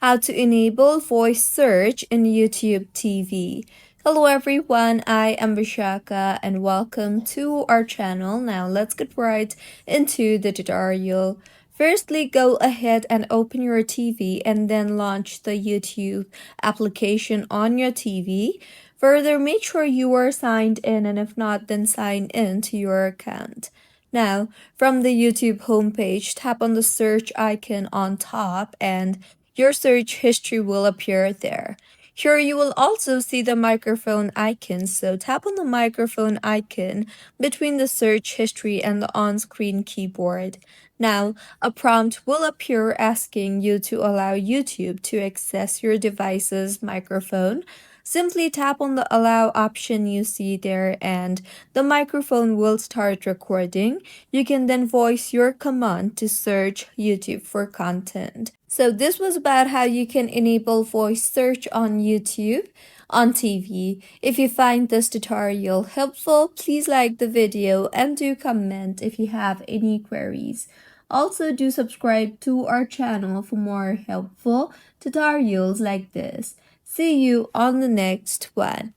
how to enable voice search in YouTube TV. Hello everyone, I am Vishaka and welcome to our channel. Now let's get right into the tutorial. Firstly, go ahead and open your TV and then launch the YouTube application on your TV. Further, make sure you are signed in, and if not, then sign in to your account. Now, from the YouTube homepage, tap on the search icon on top and your search history will appear there. Here you will also see the microphone icon, so tap on the microphone icon between the search history and the on-screen keyboard. Now, a prompt will appear asking you to allow YouTube to access your device's microphone. Simply tap on the allow option you see there and the microphone will start recording. You can then voice your command to search YouTube for content. So this was about how you can enable voice search on YouTube on TV. If you find this tutorial helpful, please like the video and do comment if you have any queries. Also, do subscribe to our channel for more helpful tutorials like this. See you on the next one.